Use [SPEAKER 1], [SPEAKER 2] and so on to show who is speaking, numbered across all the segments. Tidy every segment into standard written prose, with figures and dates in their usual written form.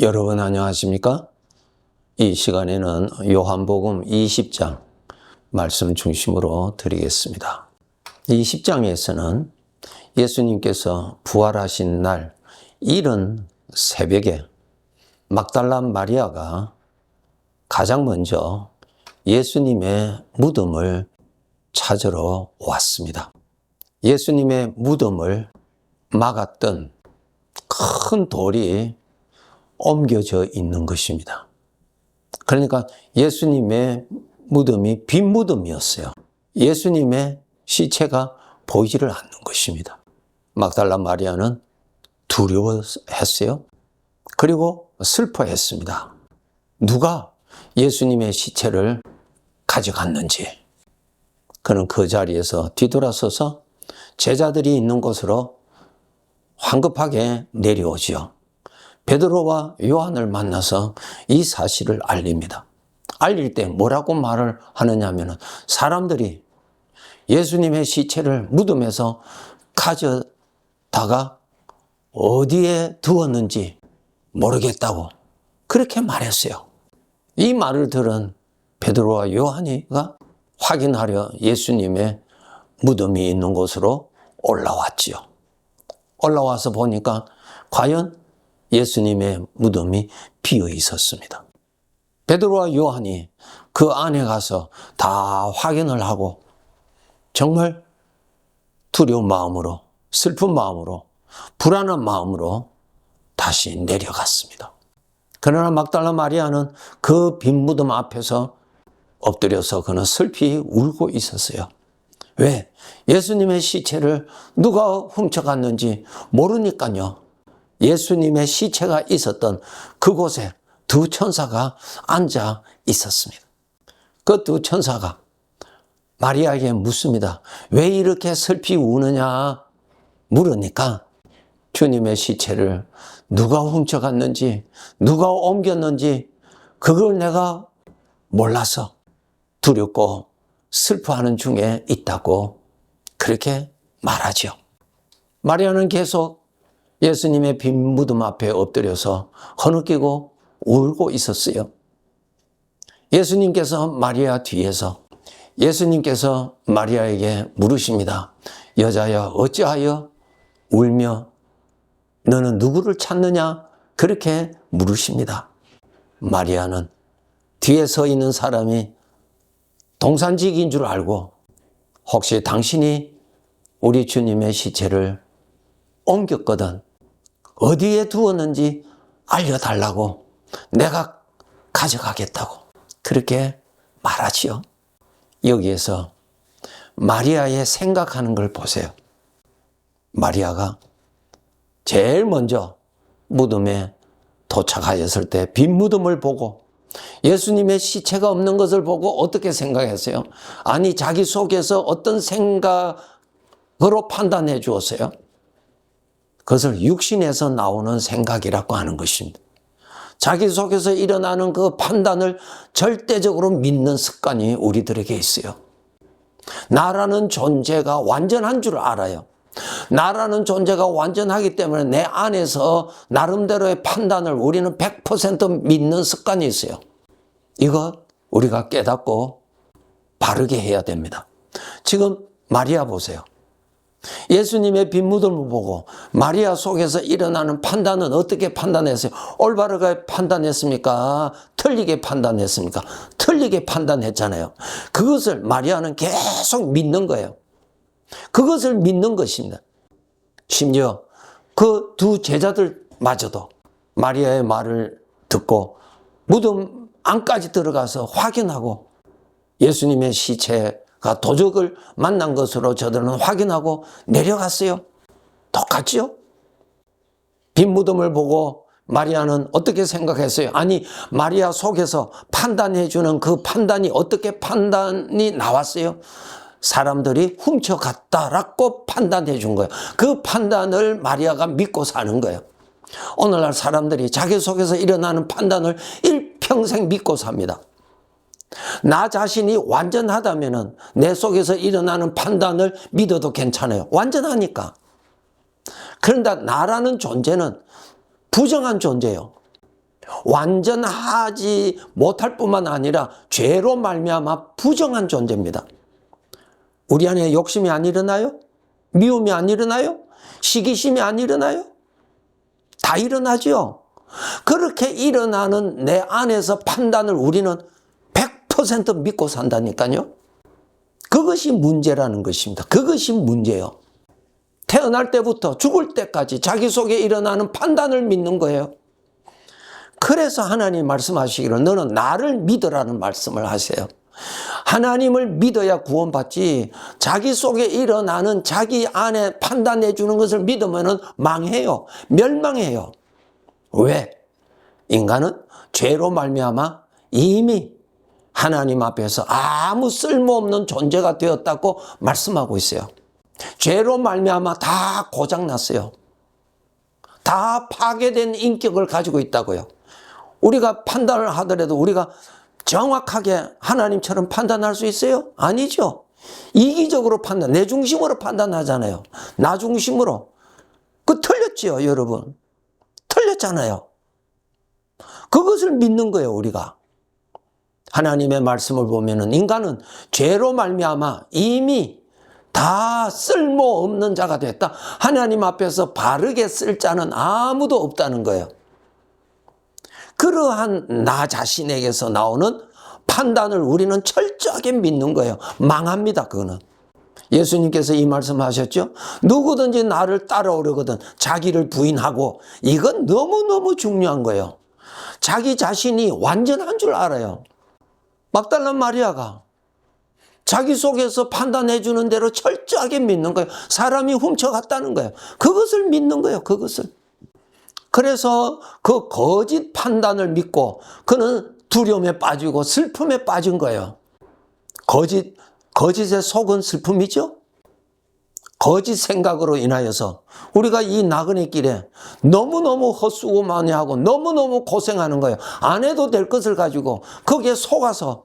[SPEAKER 1] 여러분 안녕하십니까? 이 시간에는 요한복음 20장 말씀 중심으로 드리겠습니다. 이 10장에서는 예수님께서 부활하신 날 이른 새벽에 막달라 마리아가 가장 먼저 예수님의 무덤을 찾으러 왔습니다. 예수님의 무덤을 막았던 큰 돌이 옮겨져 있는 것입니다. 그러니까 예수님의 무덤이 빈 무덤이었어요. 예수님의 시체가 보이지를 않는 것입니다. 막달라 마리아는 두려워했어요. 그리고 슬퍼했습니다. 누가 예수님의 시체를 가져갔는지. 그는 그 자리에서 뒤돌아서서 제자들이 있는 곳으로 황급하게 내려오지요. 베드로와 요한을 만나서 이 사실을 알립니다. 알릴 때 뭐라고 말을 하느냐면 사람들이 예수님의 시체를 무덤에서 가져다가 어디에 두었는지 모르겠다고 그렇게 말했어요. 이 말을 들은 베드로와 요한이가 확인하려 예수님의 무덤이 있는 곳으로 올라왔지요. 올라와서 보니까 과연 예수님의 무덤이 비어 있었습니다. 베드로와 요한이 그 안에 가서 다 확인을 하고 정말 두려운 마음으로, 슬픈 마음으로, 불안한 마음으로 다시 내려갔습니다. 그러나 막달라 마리아는 그 빈 무덤 앞에서 엎드려서 그는 슬피 울고 있었어요. 왜? 예수님의 시체를 누가 훔쳐갔는지 모르니까요. 예수님의 시체가 있었던 그곳에 두 천사가 앉아 있었습니다. 그 두 천사가 마리아에게 묻습니다. 왜 이렇게 슬피 우느냐 물으니까 주님의 시체를 누가 훔쳐갔는지 누가 옮겼는지 그걸 내가 몰라서 두렵고 슬퍼하는 중에 있다고 그렇게 말하죠. 마리아는 계속 예수님의 빈 무덤 앞에 엎드려서 허느끼고 울고 있었어요. 예수님께서 마리아 뒤에서 예수님께서 마리아에게 물으십니다. 여자야 어찌하여 울며 너는 누구를 찾느냐? 그렇게 물으십니다. 마리아는 뒤에 서 있는 사람이 동산직인 줄 알고 혹시 당신이 우리 주님의 시체를 옮겼거든 어디에 두었는지 알려달라고 내가 가져가겠다고 그렇게 말하지요. 여기에서 마리아의 생각하는 걸 보세요. 마리아가 제일 먼저 무덤에 도착하였을 때 빈 무덤을 보고 예수님의 시체가 없는 것을 보고 어떻게 생각했어요? 아니 자기 속에서 어떤 생각으로 판단해 주었어요? 그것을 육신에서 나오는 생각이라고 하는 것입니다. 자기 속에서 일어나는 그 판단을 절대적으로 믿는 습관이 우리들에게 있어요. 나라는 존재가 완전한 줄 알아요. 나라는 존재가 완전하기 때문에 내 안에서 나름대로의 판단을 우리는 100% 믿는 습관이 있어요. 이거 우리가 깨닫고 바르게 해야 됩니다. 지금 마리아 보세요. 예수님의 빈 무덤을 보고 마리아 속에서 일어나는 판단은 어떻게 판단했어요? 올바르게 판단했습니까? 틀리게 판단했습니까? 틀리게 판단했잖아요. 그것을 마리아는 계속 믿는 거예요. 그것을 믿는 것입니다. 심지어 그 두 제자들마저도 마리아의 말을 듣고 무덤 안까지 들어가서 확인하고 예수님의 시체가 도적을 만난 것으로 저들은 확인하고 내려갔어요. 똑같죠? 빈 무덤을 보고 마리아는 어떻게 생각했어요? 아니 마리아 속에서 판단해주는 그 판단이 어떻게 판단이 나왔어요? 사람들이 훔쳐갔다라고 판단해 준 거예요. 그 판단을 마리아가 믿고 사는 거예요. 오늘날 사람들이 자기 속에서 일어나는 판단을 일평생 믿고 삽니다. 나 자신이 완전하다면 내 속에서 일어나는 판단을 믿어도 괜찮아요. 완전하니까. 그런데 나라는 존재는 부정한 존재예요. 완전하지 못할 뿐만 아니라 죄로 말미암아 부정한 존재입니다. 우리 안에 욕심이 안 일어나요? 미움이 안 일어나요? 시기심이 안 일어나요? 다 일어나죠. 그렇게 일어나는 내 안에서 판단을 우리는 100% 믿고 산다니까요. 그것이 문제라는 것입니다. 그것이 문제예요. 태어날 때부터 죽을 때까지 자기 속에 일어나는 판단을 믿는 거예요. 그래서 하나님 말씀하시기를 너는 나를 믿으라는 말씀을 하세요. 하나님을 믿어야 구원받지 자기 속에 일어나는 자기 안에 판단해 주는 것을 믿으면 망해요. 멸망해요. 왜? 인간은 죄로 말미암아 이미 하나님 앞에서 아무 쓸모없는 존재가 되었다고 말씀하고 있어요. 죄로 말미암아 다 고장났어요. 다 파괴된 인격을 가지고 있다고요. 우리가 판단을 하더라도 우리가 정확하게 하나님처럼 판단할 수 있어요? 아니죠. 이기적으로 판단, 내 중심으로 판단하잖아요. 나 중심으로. 틀렸지요, 여러분. 틀렸잖아요. 그것을 믿는 거예요, 우리가. 하나님의 말씀을 보면은 인간은 죄로 말미암아 이미 다 쓸모없는 자가 됐다. 하나님 앞에서 바르게 쓸 자는 아무도 없다는 거예요. 그러한 나 자신에게서 나오는 판단을 우리는 철저하게 믿는 거예요. 망합니다, 그거는. 예수님께서 이 말씀 하셨죠? 누구든지 나를 따라오려거든 자기를 부인하고, 이건 너무너무 중요한 거예요. 자기 자신이 완전한 줄 알아요. 막달라 마리아가 자기 속에서 판단해 주는 대로 철저하게 믿는 거예요. 사람이 훔쳐갔다는 거예요. 그것을 믿는 거예요. 그것을. 그래서 그 거짓 판단을 믿고 그는 두려움에 빠지고 슬픔에 빠진 거예요. 거짓에 속은 슬픔이죠. 거짓 생각으로 인하여서 우리가 이 나그네 길에 너무너무 헛수고 많이 하고 너무너무 고생하는 거예요. 안 해도 될 것을 가지고 거기에 속아서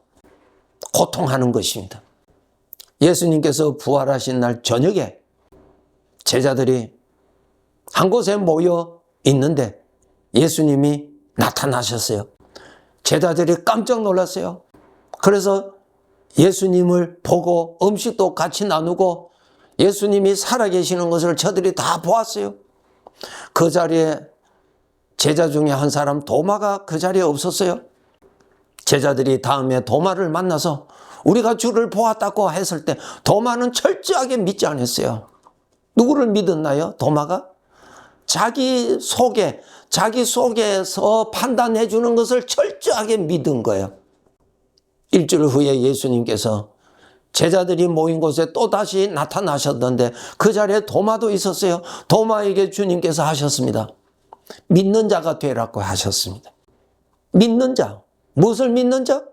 [SPEAKER 1] 고통하는 것입니다. 예수님께서 부활하신 날 저녁에 제자들이 한 곳에 모여 있는데 예수님이 나타나셨어요. 제자들이 깜짝 놀랐어요. 그래서 예수님을 보고 음식도 같이 나누고 예수님이 살아계시는 것을 저들이 다 보았어요. 그 자리에 제자 중에 한 사람 도마가 그 자리에 없었어요. 제자들이 다음에 도마를 만나서 우리가 주를 보았다고 했을 때 도마는 철저하게 믿지 않았어요. 누구를 믿었나요? 도마가? 자기 속에서 판단해 주는 것을 철저하게 믿은 거예요. 일주일 후에 예수님께서 제자들이 모인 곳에 또다시 나타나셨는데 그 자리에 도마도 있었어요. 도마에게 주님께서 하셨습니다. 믿는 자가 되라고 하셨습니다. 믿는 자. 무엇을 믿는 자?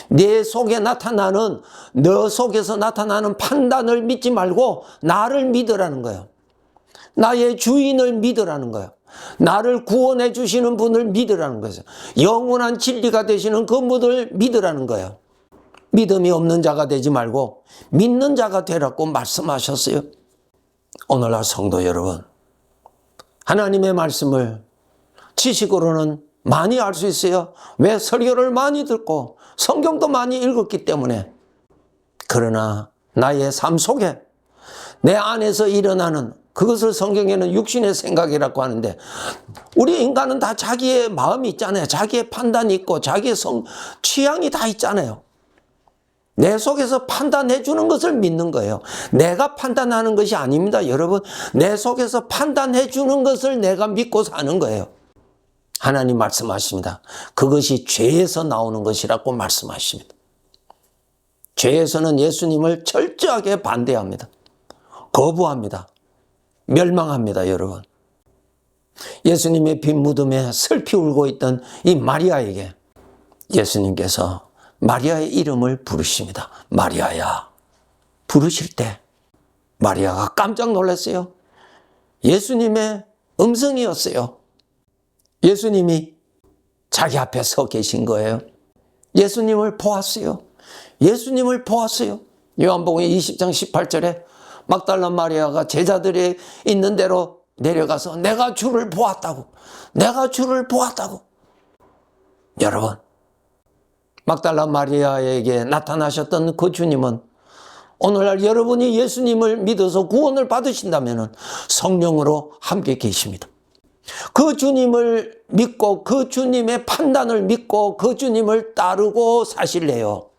[SPEAKER 1] 내 속에 나타나는, 너 속에서 나타나는 판단을 믿지 말고 나를 믿으라는 거예요. 나의 주인을 믿으라는 거예요. 나를 구원해 주시는 분을 믿으라는 거예요. 영원한 진리가 되시는 그 분을 믿으라는 거예요. 믿음이 없는 자가 되지 말고 믿는 자가 되라고 말씀하셨어요. 오늘날 성도 여러분, 하나님의 말씀을 지식으로는 많이 알 수 있어요. 왜? 설교를 많이 듣고 성경도 많이 읽었기 때문에. 그러나 나의 삶 속에 내 안에서 일어나는 그것을 성경에는 육신의 생각이라고 하는데, 우리 인간은 다 자기의 마음이 있잖아요. 자기의 판단이 있고 자기의 취향이 다 있잖아요. 내 속에서 판단해 주는 것을 믿는 거예요. 내가 판단하는 것이 아닙니다, 여러분. 내 속에서 판단해 주는 것을 내가 믿고 사는 거예요. 하나님 말씀하십니다. 그것이 죄에서 나오는 것이라고 말씀하십니다. 죄에서는 예수님을 철저하게 반대합니다. 거부합니다. 멸망합니다, 여러분. 예수님의 빈 무덤에 슬피 울고 있던 이 마리아에게 예수님께서 마리아의 이름을 부르십니다. 마리아야. 부르실 때 마리아가 깜짝 놀랐어요. 예수님의 음성이었어요. 예수님이 자기 앞에 서 계신 거예요. 예수님을 보았어요. 예수님을 보았어요. 요한복음 20장 18절에 막달라 마리아가 제자들이 있는 대로 내려가서 내가 주를 보았다고. 내가 주를 보았다고. 여러분, 막달라 마리아에게 나타나셨던 그 주님은 오늘날 여러분이 예수님을 믿어서 구원을 받으신다면 성령으로 함께 계십니다. 그 주님을 믿고 그 주님의 판단을 믿고 그 주님을 따르고 사실래요?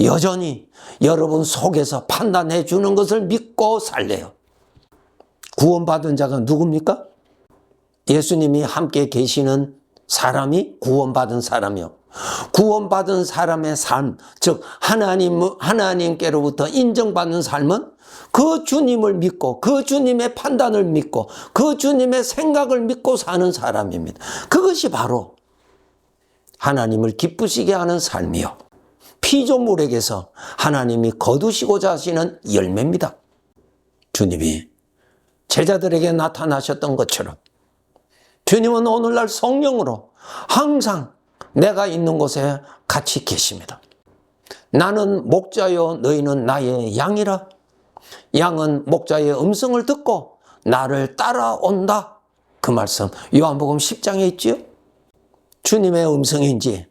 [SPEAKER 1] 여전히 여러분 속에서 판단해 주는 것을 믿고 살래요? 구원받은 자가 누굽니까? 예수님이 함께 계시는 사람이 구원받은 사람이요. 구원받은 사람의 삶, 즉 하나님께로부터 인정받는 삶은 그 주님을 믿고 그 주님의 판단을 믿고 그 주님의 생각을 믿고 사는 사람입니다. 그것이 바로 하나님을 기쁘시게 하는 삶이요. 피조물에게서 하나님이 거두시고자 하시는 열매입니다. 주님이 제자들에게 나타나셨던 것처럼 주님은 오늘날 성령으로 항상 내가 있는 곳에 같이 계십니다. 나는 목자요 너희는 나의 양이라. 양은 목자의 음성을 듣고 나를 따라온다. 그 말씀 요한복음 10장에 있지요. 주님의 음성인지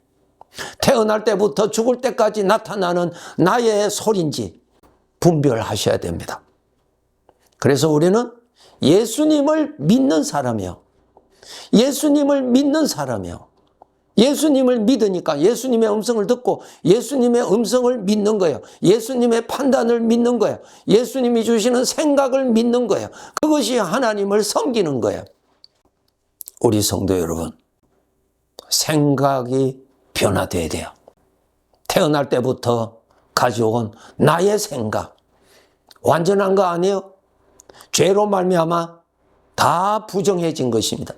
[SPEAKER 1] 태어날 때부터 죽을 때까지 나타나는 나의 소리인지 분별하셔야 됩니다. 그래서 우리는 예수님을 믿는 사람이요. 예수님을 믿는 사람이요. 예수님을 믿으니까 예수님의 음성을 듣고 예수님의 음성을 믿는 거예요. 예수님의 판단을 믿는 거예요. 예수님이 주시는 생각을 믿는 거예요. 그것이 하나님을 섬기는 거예요. 우리 성도 여러분, 생각이 변화돼야 돼요. 태어날 때부터 가져온 나의 생각, 완전한 거 아니에요? 죄로 말미암아 다 부정해진 것입니다.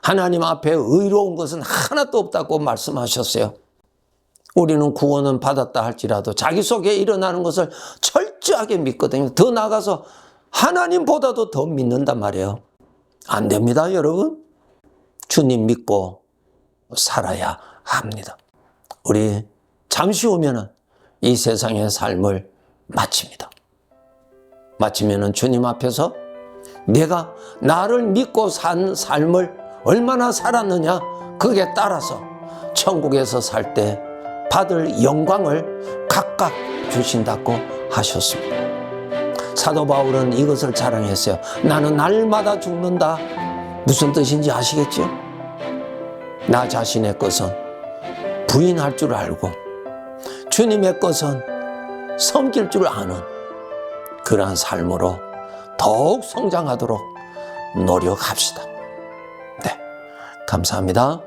[SPEAKER 1] 하나님 앞에 의로운 것은 하나도 없다고 말씀하셨어요. 우리는 구원은 받았다 할지라도 자기 속에 일어나는 것을 철저하게 믿거든요. 더 나아가서 하나님보다도 더 믿는단 말이에요. 안 됩니다, 여러분. 주님 믿고 살아야 합니다. 우리 잠시 후면은 이 세상의 삶을 마칩니다. 마치면은 주님 앞에서 내가 나를 믿고 산 삶을 얼마나 살았느냐, 그게 따라서 천국에서 살 때 받을 영광을 각각 주신다고 하셨습니다. 사도 바울은 이것을 자랑했어요. 나는 날마다 죽는다. 무슨 뜻인지 아시겠죠? 나 자신의 것은 부인할 줄 알고 주님의 것은 섬길 줄 아는 그러한 삶으로 더욱 성장하도록 노력합시다. 네, 감사합니다.